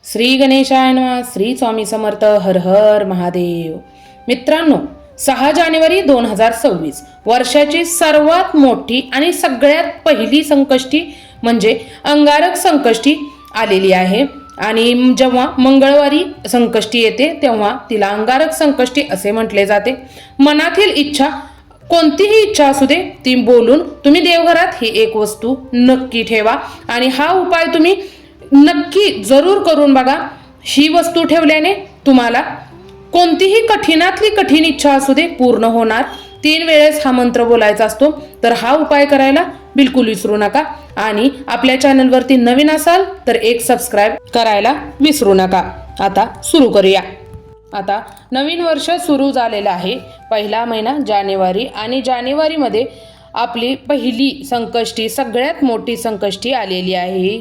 श्री गणेशाय नमः. श्री स्वामी समर्थ. हर हर महादेव. मित्रांनो, 6 जानेवारी 2026 वर्षाची सर्वात मोठी आणि सगळ्यात पहिली संकष्टी म्हणजे अंगारक संकष्टी आलेली आहे. आणि जेव्हा मंगळवारी संकष्टी येते तेव्हा तिला अंगारक संकष्टी असे म्हटले जाते. मनातील इच्छा, कोणतीही इच्छा असू दे, ती बोलून तुम्ही देवघरात ही एक वस्तू नक्की ठेवा आणि हा उपाय तुम्ही नक्की जरूर करून बघा. ही वस्तू ठेवल्याने तुम्हाला कोणतीही कठीणातली कठीण इच्छा असू दे पूर्ण होणार. 3 वेळेस हा मंत्र बोलायचा असतो. तर हा उपाय करायला बिलकुल विसरू नका. आणि आपल्या चॅनलवरती नवीन असाल तर एक सबस्क्राईब करायला विसरू नका. आता सुरू करूया. आता नवीन वर्ष सुरू झालेलं आहे. पहिला महिना जानेवारी आणि जानेवारीमध्ये आपली पहिली संकष्टी, सगळ्यात मोठी संकष्टी आलेली आहे.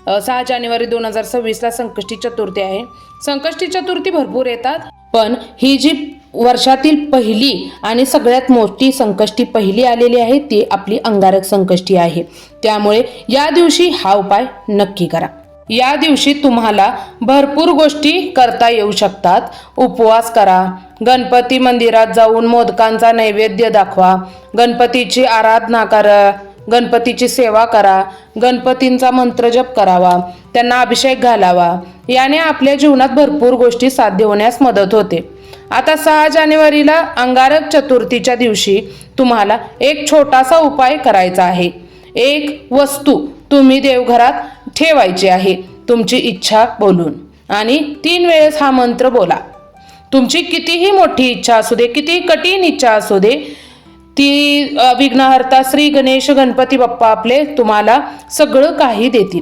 6 जानेवारी 2026ला संकष्टी चतुर्थी आहे. संकष्टी चतुर्थी भरपूर येतात, पण ही जी वर्षातील पहिली आणि सगळ्यात मोठी संकष्टी पहिली आलेली आहे ती आपली अंगारक संकष्टी आहे. त्यामुळे या दिवशी हा उपाय नक्की करा. या दिवशी तुम्हाला भरपूर गोष्टी करता येऊ शकतात. उपवास करा, गणपती मंदिरात जाऊन मोदकांचा नैवेद्य दाखवा, गणपतीची आराधना करा, गणपतीची सेवा करा, गणपतींचा मंत्रजप करावा, त्यांना अभिषेक घालावा. याने आपल्या जीवनात भरपूर गोष्टी साध्य होण्यास मदत होते. आता 6 जानेवारीला अंगारक चतुर्थीच्या दिवशी तुम्हाला एक छोटासा उपाय करायचा आहे. एक वस्तू तुम्ही देवघरात ठेवायची आहे तुमची इच्छा बोलून आणि 3 वेळेस हा मंत्र बोला. तुमची कितीही मोठी इच्छा असू दे, कितीही कठीण इच्छा असू दे, ती विघ्नहर्ता श्री गणेश गणपती बाप्पा आपले तुम्हाला सगळं काही देतील.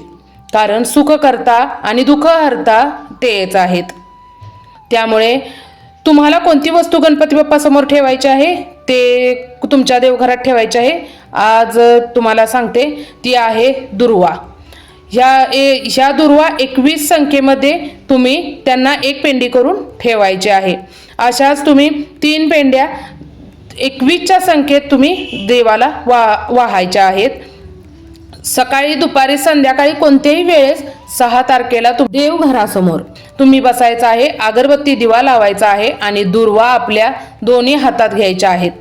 कारण सुख करता आणि दुःख हरता तेच आहेत. त्यामुळे तुम्हाला कोणती वस्तू गणपती बाप्पा समोर ठेवायची आहे ते तुमच्या देवघरात ठेवायचे आहे. आज तुम्हाला सांगते ती आहे दुर्वा. ह्या दुर्वा 21 संख्येमध्ये तुम्ही त्यांना एक पेंडी करून ठेवायची आहे. अशाच तुम्ही 3 पेंड्या 21च्या संख्येत तुम्ही देवाला वाहायच्या आहेत. सकाळी, दुपारी, संध्याकाळी कोणत्याही वेळेस 6 तारखेला देवघरासमोर तुम्ही बसायचं आहे. अगरबत्ती दिवा लावायचा आहे आणि दुर्वा आपल्या दोन्ही हातात घ्यायच्या आहेत.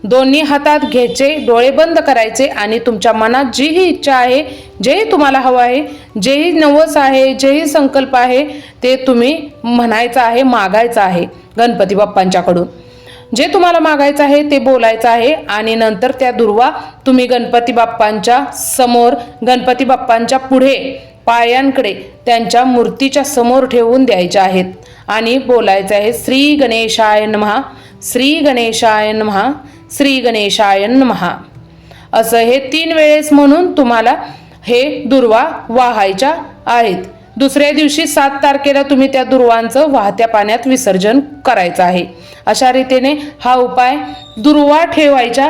दोन्ही हातात घ्यायचे, डोळे बंद करायचे आणि तुमच्या मनात जीही इच्छा आहे, जेही तुम्हाला हवं आहे, जेही नवस आहे, जेही संकल्प आहे ते तुम्ही म्हणायचं आहे, मागायचं आहे गणपती बाप्पांच्याकडून. जे तुम्हाला मागायचं आहे ते बोलायचं आहे आणि नंतर त्या दुर्वा तुम्ही गणपती बाप्पांच्या समोर, गणपती बाप्पांच्या पुढे पायांकडे त्यांच्या मूर्तीच्या समोर ठेवून द्यायच्या आहेत आणि बोलायचं आहे श्री गणेशाय नमः, श्री गणेशाय नमः, श्री गणेशाय नमः. असं हे 3 वेळेस म्हणून तुम्हाला हे दुर्वा वाहायच्या आहेत. दुसऱ्या दिवशी 7 तारखेला तुम्ही त्या दुर्वांचं वाहत्या पाण्यात विसर्जन करायचं आहे. अशा रीतीने हा उपाय दुर्वा ठेवायच्या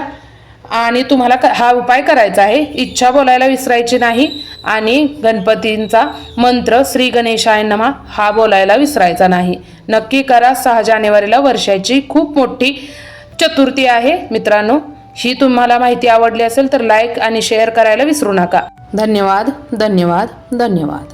आणि तुम्हाला हा उपाय करायचा आहे. इच्छा बोलायला विसरायची नाही आणि गणपतींचा मंत्र श्री गणेशाय नमः हा बोलायला विसरायचा नाही. नक्की करा. 6 जानेवारीला वर्षाची खूप मोठी चतुर्थी आहे. मित्रांनो, ही तुम्हाला माहिती आवडली असेल तर लाईक आणि शेअर करायला विसरू नका. धन्यवाद, धन्यवाद, धन्यवाद.